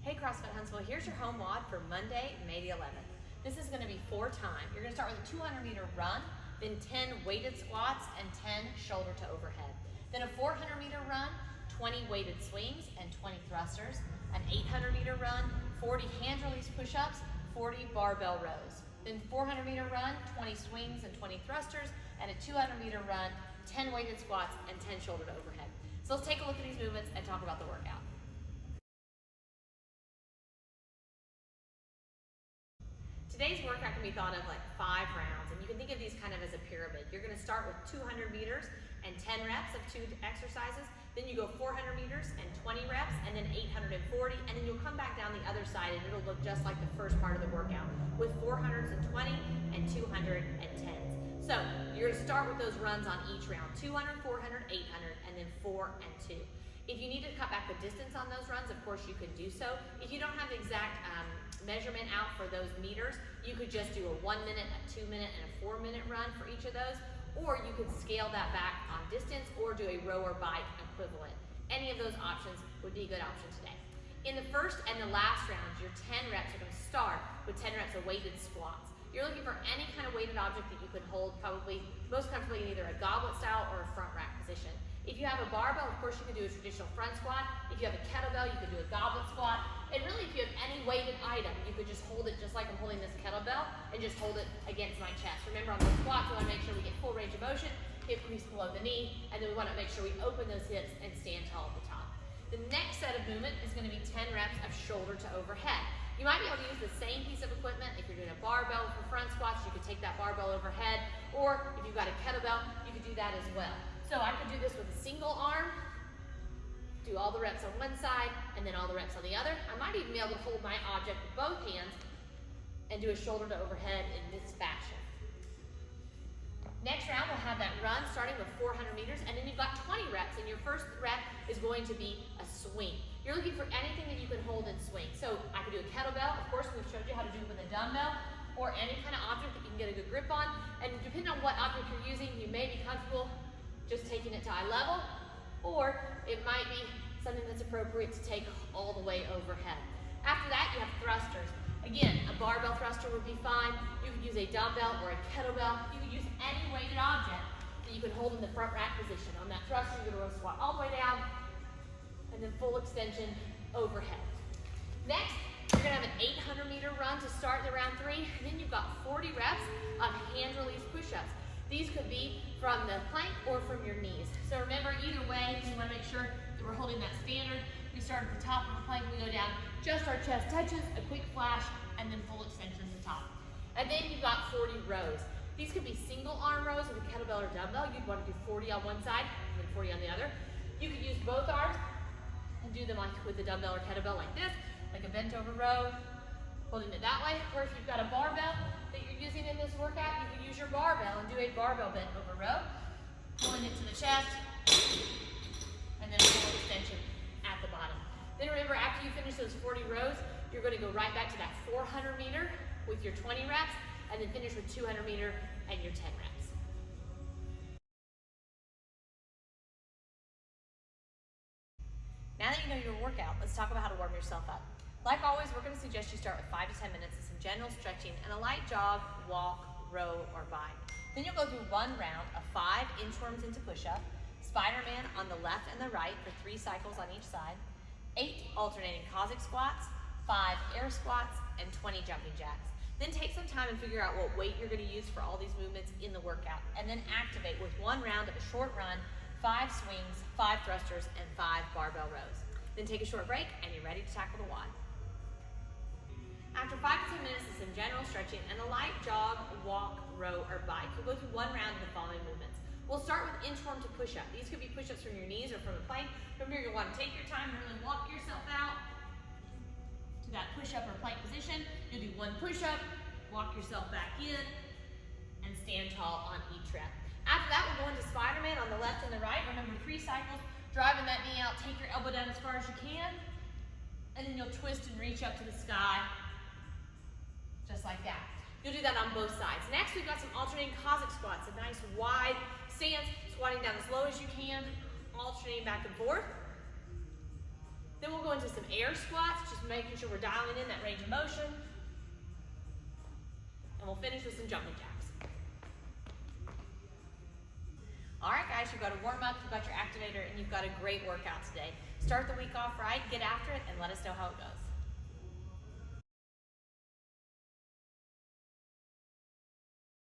Hey CrossFit Huntsville, here's your home WOD for Monday, May the 11th. This is going to be 4 times. You're going to start with a 200-meter run, then 10 weighted squats and 10 shoulder to overhead. Then a 400-meter run, 20 weighted swings and 20 thrusters. An 800-meter run, 40 hand release push-ups, 40 barbell rows. Then 400-meter run, 20 swings and 20 thrusters, and a 200-meter run, 10 weighted squats and 10 shoulder to overhead. So let's take a look at these movements and talk about the workout. Today's workout can be thought of like 5 rounds, and you can think of these kind of as a pyramid. You're going to start with 200 meters and 10 reps of 2 exercises. Then you go 400 meters and 20 reps, and then 840, and then you'll come back down the other side, and it'll look just like the first part of the workout with 400s and 20 and 200 and 10s. So you're going to start with those runs on each round: 200, 400, 800, and then 4 and 2. If you need to cut back the distance on those runs, of course you can do so. If you don't have the exact measurement out for those meters, you could just do a 1 minute, a 2 minute, and a 4 minute run for each of those, or you could scale that back on distance or do a row or bike equivalent. Any of those options would be a good option today. In the first and the last rounds, your 10 reps are going to start with 10 reps of weighted squats. You're looking for any kind of weighted object that you could hold probably most comfortably in either a goblet style or a front rack position. If you have a barbell, of course you could do a traditional front squat. If you have a kettlebell, you could do a goblet squat. And really, if you have any weighted item, you could just hold it just like I'm holding this kettlebell and just hold it against my chest. Remember, on the squats, we want to make sure we get full range of motion, hip crease below the knee, and then we want to make sure we open those hips and stand tall at the top. The next set of movement is going to be 10 reps of shoulder to overhead. You might be able to use the same piece of equipment. If you're doing a barbell for front squats, you could take that barbell overhead, or if you've got a kettlebell, you could do that as well. So I could do this with a single arm, do all the reps on one side, and then all the reps on the other. I might even be able to hold my object with both hands and do a shoulder to overhead in this fashion. Next round, we'll have that run starting with 400 meters, and then you've got 20 reps, and your first rep is going to be a swing. You're looking for anything that you can hold and swing. So I could do a kettlebell. Of course, we've showed you how to do it with a dumbbell, or any kind of object that you can get a good grip on. And depending on what object you're using, you may be comfortable just taking it to eye level, or it might be something that's appropriate to take all the way overhead. After that, you have thrusters. Again, a barbell thruster would be fine. You could use a dumbbell or a kettlebell. You could use any weighted object that you could hold in the front rack position. On that thruster, you're going to squat all the way down, and then full extension overhead. Next, you're going to have an 800-meter run to start the round 3, and then you've got 40 reps of hand release push-ups. These could be from the plank or from your knees. So remember, either way, we want to make sure that we're holding that standard. We start at the top of the plank, we go down, just our chest touches, a quick flash, and then full extension at the top. And then you've got 40 rows. These could be single arm rows with a kettlebell or dumbbell. You'd want to do 40 on one side and then 40 on the other. You could use both arms and do them like with the dumbbell or kettlebell like this, like a bent over row, holding it that way. Or if you've got a barbell that you're using in this workout, you could use your barbell and do a barbell bent over row, pulling it to the chest, and then a full extension at the bottom. Then remember, after you finish those 40 rows, you're going to go right back to that 400 meter with your 20 reps, and then finish with 200 meter and your 10 reps. Now that you know your workout, let's talk about how to warm yourself up. Like always, we're going to suggest you start with 5 to 10 minutes of some general stretching and a light jog, walk, row, or bike. Then you'll go through 1 round of 5 inchworms into push-up, Spider-Man on the left and the right for 3 cycles on each side, 8 alternating Cossack squats, 5 air squats, and 20 jumping jacks. Then take some time and figure out what weight you're going to use for all these movements in the workout, and then activate with 1 round of a short run, 5 swings, 5 thrusters, and 5 barbell rows. Then take a short break, and you're ready to tackle the WOD. After 5 to 10 minutes of some general stretching and a light jog, walk, row, or bike, you'll go through 1 round of the following movements. We'll start with inchworm to push-up. These could be push-ups from your knees or from a plank. Remember, you'll want to take your time and really walk yourself out to that push-up or plank position. You'll do 1 push-up, walk yourself back in, and stand tall on each rep. After that, we'll go into Spider-Man on the left and the right. Remember, 3 cycles, driving that knee out, take your elbow down as far as you can, and then you'll twist and reach up to the sky, just like that. You'll do that on both sides. Next, we've got some alternating Cossack squats, a nice wide stance, squatting down as low as you can, alternating back and forth. Then we'll go into some air squats, just making sure we're dialing in that range of motion. And we'll finish with some jumping jacks. All right, guys, you've got a warm up, you've got your activator, and you've got a great workout today. Start the week off right, get after it, and let us know how it goes.